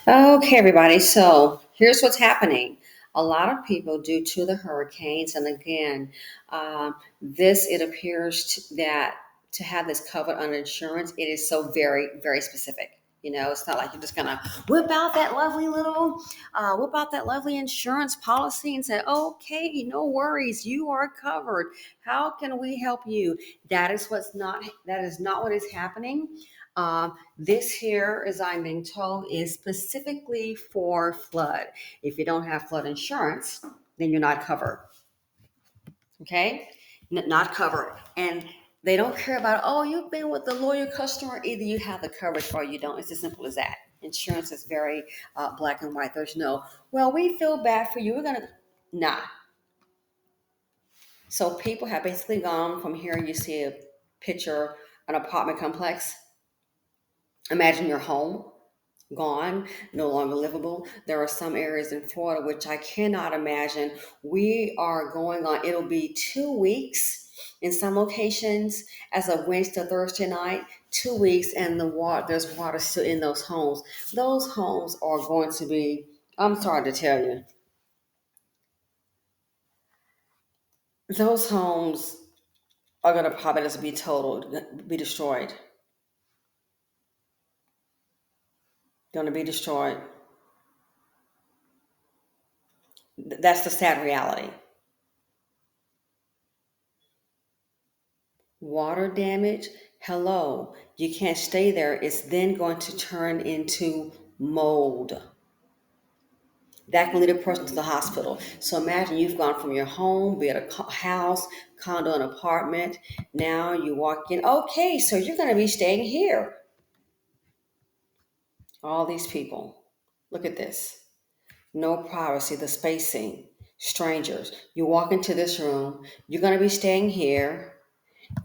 Okay, everybody. So here's what's happening. A lot of people, due to the hurricanes, and again, this it appears that to have this covered under insurance, it is so very, very specific. It's not like you're just gonna whip out that lovely insurance policy and say, "Okay, no worries, you are covered. How can we help you?" That is not what is happening. This here, as I'm being told, is specifically for flood. If you don't have flood insurance, then you're not covered. Okay? Not covered. And they don't care about, oh, you've been with the loyal customer. Either you have the coverage or you don't. It's as simple as that. Insurance is very black and white. There's no, well, we feel bad for you. We're going to, nah. So people have basically gone from here. You see a picture, an apartment complex. Imagine your home gone, no longer livable. There are some areas in Florida which I cannot imagine. We are going on, it'll be 2 weeks in some locations as of Wednesday, Thursday night, 2 weeks, and there's water still in those homes. Those homes are going to be, I'm sorry to tell you, those homes are going to probably just be totaled, be destroyed. Going to be destroyed. That's the sad reality. Water damage, hello, you can't stay there. It's then going to turn into mold. That can lead a person to the hospital. So imagine you've gone from your home, be it a house, condo, an apartment. Now you walk in, okay, so you're going to be staying here. All these people. Look at this. No privacy, the spacing, strangers. You walk into this room, you're going to be staying here.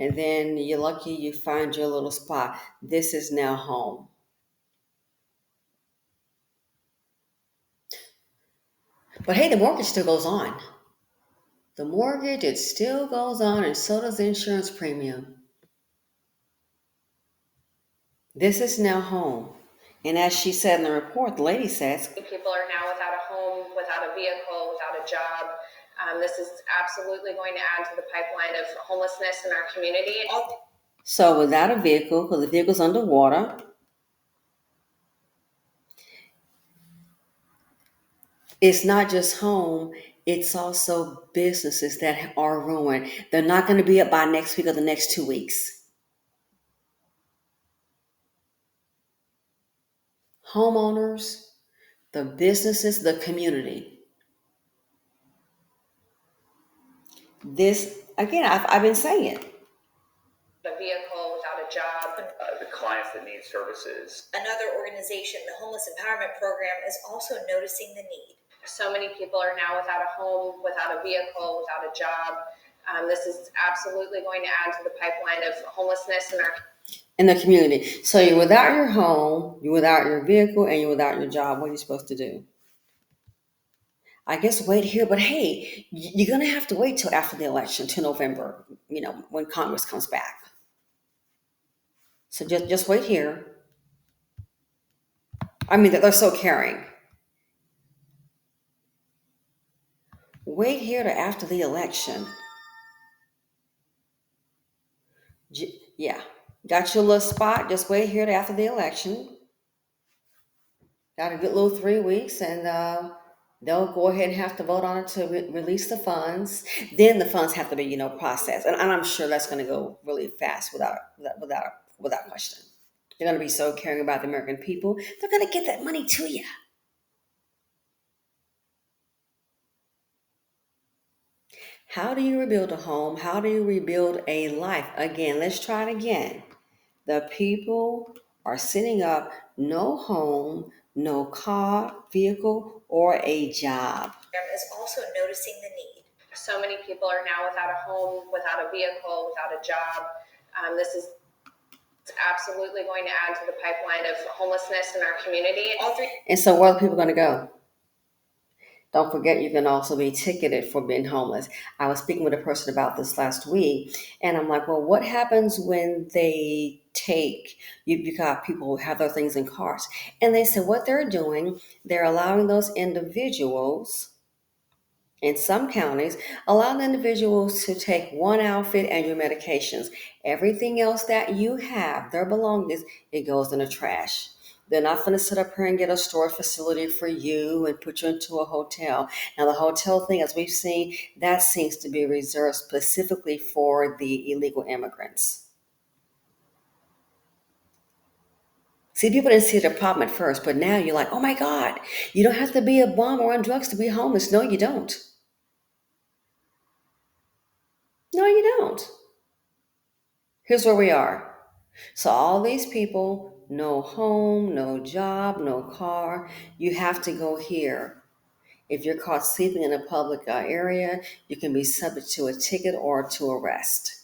And then you're lucky you find your little spot. This is now home. But hey, the mortgage still goes on. The mortgage, it still goes on, and so does the insurance premium. This is now home. And as she said in the report, the lady says, people are now without a home, without a vehicle, without a job. This is absolutely going to add to the pipeline of homelessness in our community. So without a vehicle, because the vehicle's underwater, it's not just home, it's also businesses that are ruined. They're not going to be up by next week or the next 2 weeks. Homeowners, the businesses, the community. This, again, I've been saying it. A vehicle, without a job. The clients that need services. Another organization, the Homeless Empowerment Program, is also noticing the need. So many people are now without a home, without a vehicle, without a job. This is absolutely going to add to the pipeline of homelessness in the community. So you're without your home, you're without your vehicle, and you're without your job. What are you supposed to do? I guess wait here, but hey, you're going to have to wait till after the election, till November, when Congress comes back. So just wait here. I mean, they're so caring. Wait here to after the election. Yeah, got your little spot. Just wait here to after the election. Got a good little 3 weeks, and they'll go ahead and have to vote on it to release the funds. Then the funds have to be, processed, and I'm sure that's going to go really fast without question. They're going to be so caring about the American people. They're going to get that money to you. How do you rebuild a home? How do you rebuild a life? Again, let's try it again. The people are sitting up, no home, no car, vehicle, or a job. Is also noticing the need. So many people are now without a home, without a vehicle, without a job. This is absolutely going to add to the pipeline of homelessness in our community. And so where are people going to go? Don't forget, you can also be ticketed for being homeless. I was speaking with a person about this last week, and I'm like, well, what happens when they take, you got people who have their things in cars. And they said what they're doing, they're allowing those individuals in some counties, allowing individuals to take one outfit and your medications. Everything else that you have, their belongings, it goes in the trash. They're not going to sit up here and get a storage facility for you and put you into a hotel. Now, the hotel thing, as we've seen, that seems to be reserved specifically for the illegal immigrants. See, people didn't see the problem at first, but now you're like, oh my God, you don't have to be a bum or on drugs to be homeless. No, you don't. No, you don't. Here's where we are. So all these people, no home, no job, no car, you have to go here. If you're caught sleeping in a public area, you can be subject to a ticket or to arrest.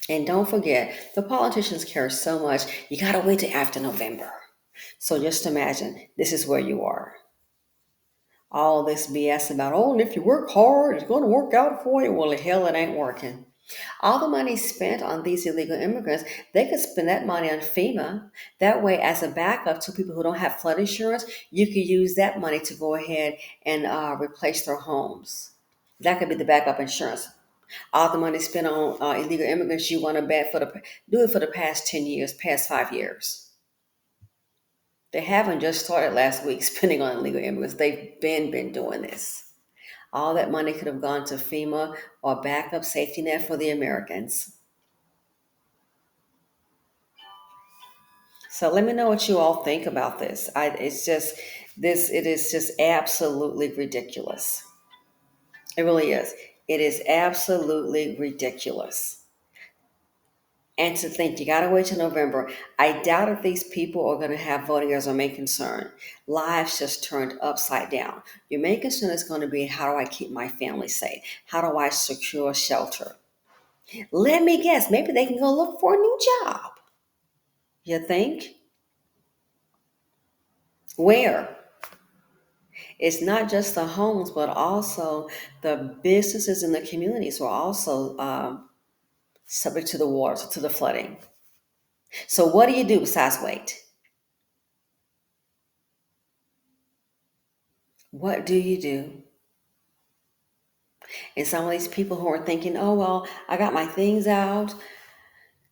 And don't forget, the politicians care so much, you gotta wait till after November. So just imagine, this is where you are. All this BS about, oh, and if you work hard, it's gonna work out for you. Well, the hell, it ain't working. All the money spent on these illegal immigrants, they could spend that money on FEMA. That way, as a backup to people who don't have flood insurance, you could use that money to go ahead and replace their homes. That could be the backup insurance. All the money spent on illegal immigrants, you want to do it for the past 10 years, past 5 years. They haven't just started last week spending on illegal immigrants. They've been doing this. All that money could have gone to FEMA or backup safety net for the Americans. So let me know what you all think about this. It is just absolutely ridiculous. It really is. It is absolutely ridiculous. And to think you gotta wait till November. I doubt if these people are gonna have voting as our main concern. Lives just turned upside down. Your main concern is gonna be, how do I keep my family safe? How do I secure shelter? Let me guess, maybe they can go look for a new job. You think? Where? It's not just the homes, but also the businesses in the communities were also subject to the water, to the flooding. So what do you do besides wait? What do you do? And some of these people who are thinking, oh, well, I got my things out.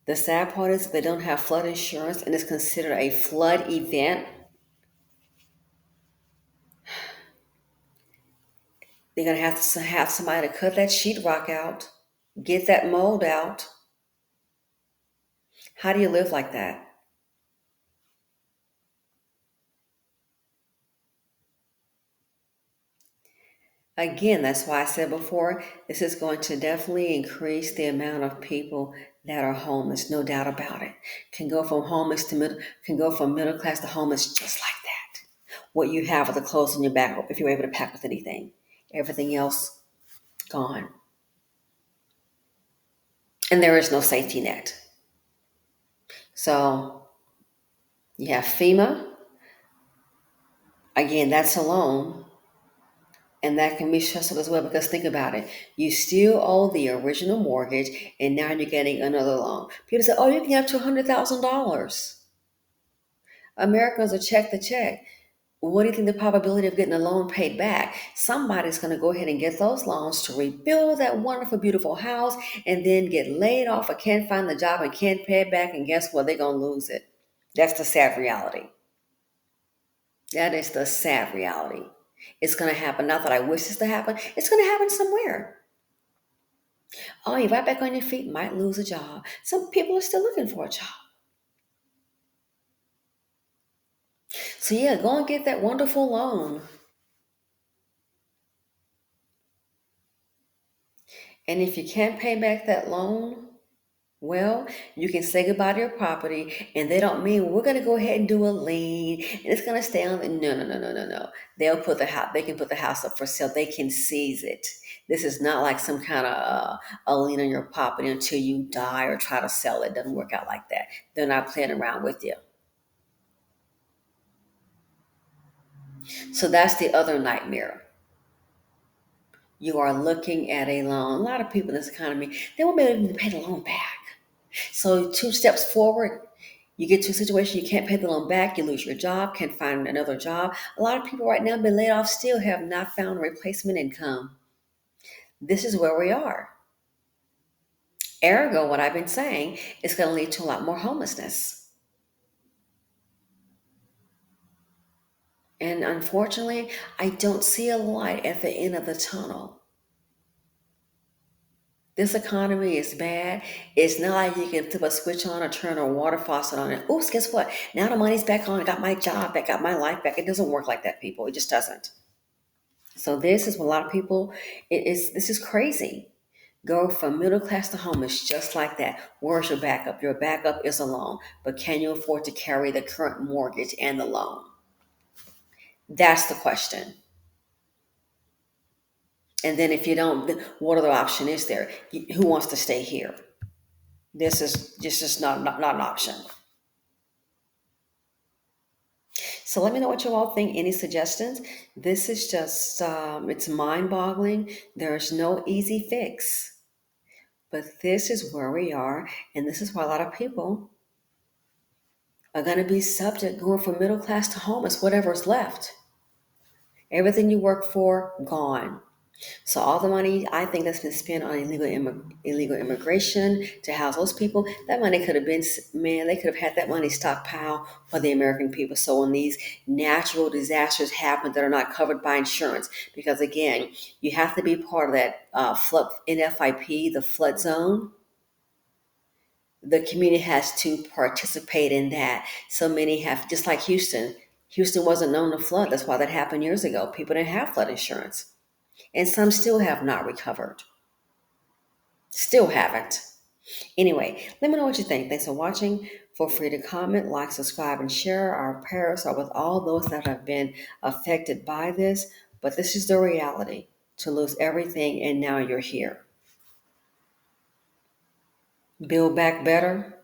The sad part is they don't have flood insurance and it's considered a flood event. They're going to have somebody to cut that sheetrock out, get that mold out. How do you live like that? Again, that's why I said before, this is going to definitely increase the amount of people that are homeless, no doubt about it. Can go from middle class to homeless just like that. What you have are the clothes on your back, if you're able to pack with anything. Everything else, gone. And there is no safety net. So you have FEMA. Again, that's a loan. And that can be stressful as well, because think about it. You still owe the original mortgage and now you're getting another loan. People say, oh, you can get up to $100,000. Americans are check the check. What do you think the probability of getting a loan paid back? Somebody's going to go ahead and get those loans to rebuild that wonderful, beautiful house and then get laid off or can't find the job and can't pay it back. And guess what? They're going to lose it. That's the sad reality. That is the sad reality. It's going to happen. Not that I wish this to happen. It's going to happen somewhere. Oh, you're right back on your feet, might lose a job. Some people are still looking for a job. So yeah, go and get that wonderful loan. And if you can't pay back that loan, well, you can say goodbye to your property, and they don't mean, well, we're going to go ahead and do a lien, and it's going to stay on. No. They can put the house up for sale. They can seize it. This is not like some kind of a lien on your property until you die or try to sell it. It doesn't work out like that. They're not playing around with you. So that's the other nightmare. you are looking at a loan. A lot of people in this economy, they won't be able to pay the loan back. So 2 steps forward, you get to a situation you can't pay the loan back, you lose your job, can't find another job. A lot of people right now have been laid off, still have not found a replacement income. This is where we are. Ergo, what I've been saying is going to lead to a lot more homelessness. And unfortunately, I don't see a light at the end of the tunnel. This economy is bad. It's not like you can flip a switch on or turn a water faucet on and oops, guess what? Now the money's back on. I got my job back, got my life back. It doesn't work like that, people. It just doesn't. So this is what a lot of people, this is crazy. Go from middle class to homeless just like that. Where's your backup? Your backup is a loan, but can you afford to carry the current mortgage and the loan? That's the question. And then if you don't, what other option is there? Who wants to stay here? This is just not an option. So let me know what you all think. Any suggestions? This is just, it's mind boggling. There's no easy fix. But this is where we are. And this is why a lot of people are going to be subject going from middle class to homeless, whatever's left. Everything you work for, gone. So all the money I think that's been spent on illegal immigration to house those people, that money could have been, man, they could have had that money stockpiled for the American people. So when these natural disasters happen that are not covered by insurance, because again, you have to be part of that flood NFIP, the flood zone. The community has to participate in that. So many have, just like Houston. Houston wasn't known to flood. That's why that happened years ago. People didn't have flood insurance. And some still have not recovered. Still haven't. Anyway, let me know what you think. Thanks for watching. Feel free to comment, like, subscribe, and share. Our prayers are with all those that have been affected by this. But this is the reality, to lose everything and now you're here. Build back better.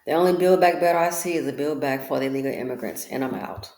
The only build back better I see is a build back for the illegal immigrants. And I'm out.